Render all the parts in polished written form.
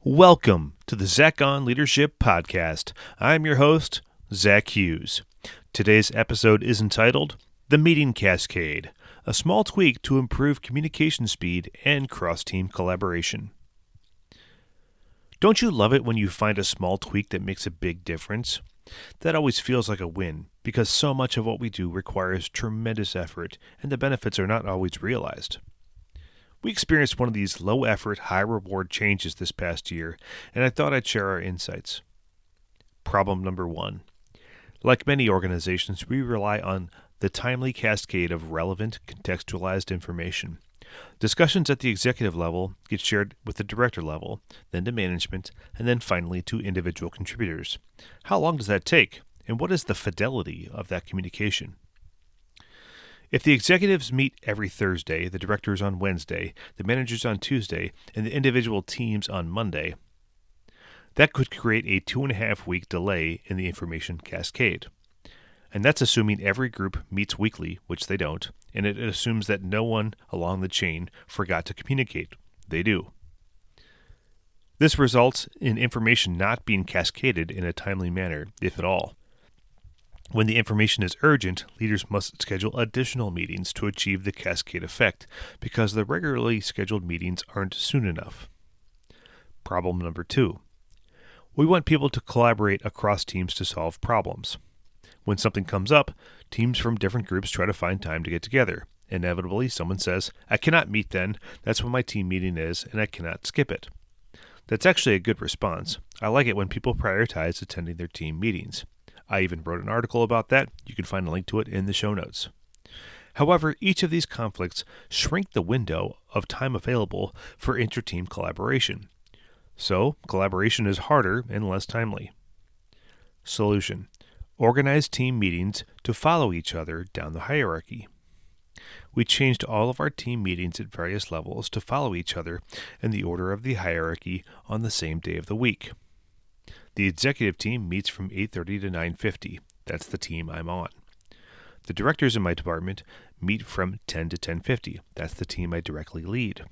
Welcome to the Zach on Leadership Podcast. I'm your host, Zach Hughes. Today's episode is entitled The Meeting Cascade, a small tweak to improve communication speed and cross-team collaboration. Don't you love it when you find a small tweak that makes a big difference? That always feels like a win because so much of what we do requires tremendous effort and the benefits are not always realized. We experienced one of these low-effort, high-reward changes this past year, and I thought I'd share our insights. Problem number 1. Like many organizations, we rely on the timely cascade of relevant, contextualized information. Discussions at the executive level get shared with the director level, then to management, and then finally to individual contributors. How long does that take, and what is the fidelity of that communication? If the executives meet every Thursday, the directors on Wednesday, the managers on Tuesday, and the individual teams on Monday, that could create a 2.5-week delay in the information cascade. And that's assuming every group meets weekly, which they don't, and it assumes that no one along the chain forgot to communicate. They do. This results in information not being cascaded in a timely manner, if at all. When the information is urgent, leaders must schedule additional meetings to achieve the cascade effect because the regularly scheduled meetings aren't soon enough. Problem number 2. We want people to collaborate across teams to solve problems. When something comes up, teams from different groups try to find time to get together. Inevitably, someone says, "I cannot meet then. That's when my team meeting is, and I cannot skip it." That's actually a good response. I like it when people prioritize attending their team meetings. I even wrote an article about that. You can find a link to it in the show notes. However, each of these conflicts shrink the window of time available for inter-team collaboration. So, collaboration is harder and less timely. Solution: organize team meetings to follow each other down the hierarchy. We changed all of our team meetings at various levels to follow each other in the order of the hierarchy on the same day of the week. The executive team meets from 8:30 to 9:50. That's the team I'm on. The directors in my department meet from 10 to 10:50. That's the team I directly lead.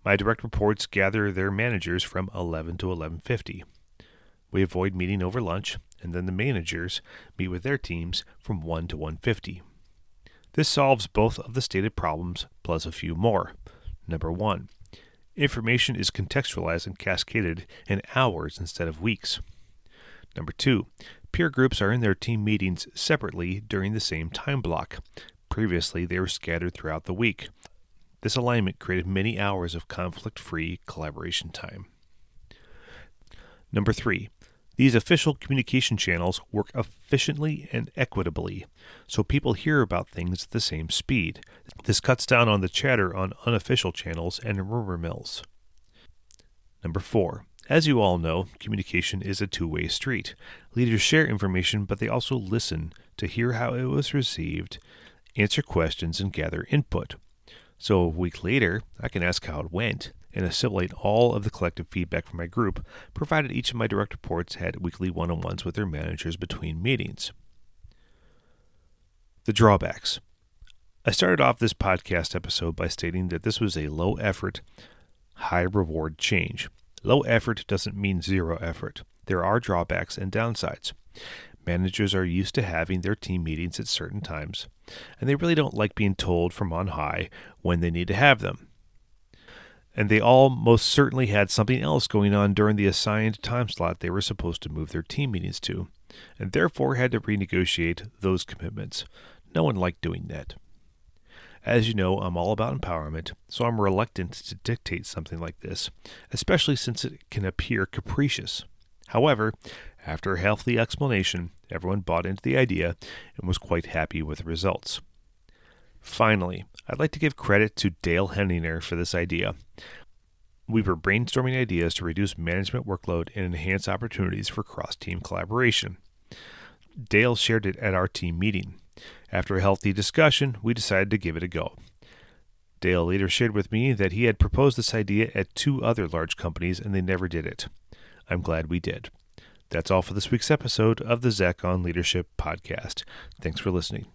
My direct reports gather their managers from 11 to 11:50. We avoid meeting over lunch, and then the managers meet with their teams from 1 to 1:50. This solves both of the stated problems plus a few more. Number 1. Information is contextualized and cascaded in hours instead of weeks. Number 2. Peer groups are in their team meetings separately during the same time block. Previously, they were scattered throughout the week. This alignment created many hours of conflict-free collaboration time. Number 3. These official communication channels work efficiently and equitably, so people hear about things at the same speed. This cuts down on the chatter on unofficial channels and rumor mills. Number 4. As you all know, communication is a two-way street. Leaders share information, but they also listen to hear how it was received, answer questions, and gather input. So a week later, I can ask how it went and assimilate all of the collective feedback from my group, provided each of my direct reports had weekly one-on-ones with their managers between meetings. The drawbacks. I started off this podcast episode by stating that this was a low-effort, high-reward change. Low effort doesn't mean zero effort. There are drawbacks and downsides. Managers are used to having their team meetings at certain times, and they really don't like being told from on high when they need to have them. And they all most certainly had something else going on during the assigned time slot they were supposed to move their team meetings to, and therefore had to renegotiate those commitments. No one liked doing that. As you know, I'm all about empowerment, so I'm reluctant to dictate something like this, especially since it can appear capricious. However, after a healthy explanation, everyone bought into the idea and was quite happy with the results. Finally, I'd like to give credit to Dale Henninger for this idea. We were brainstorming ideas to reduce management workload and enhance opportunities for cross-team collaboration. Dale shared it at our team meeting. After a healthy discussion, we decided to give it a go. Dale later shared with me that he had proposed this idea at 2 other large companies and they never did it. I'm glad we did. That's all for this week's episode of the Zach on Leadership Podcast. Thanks for listening.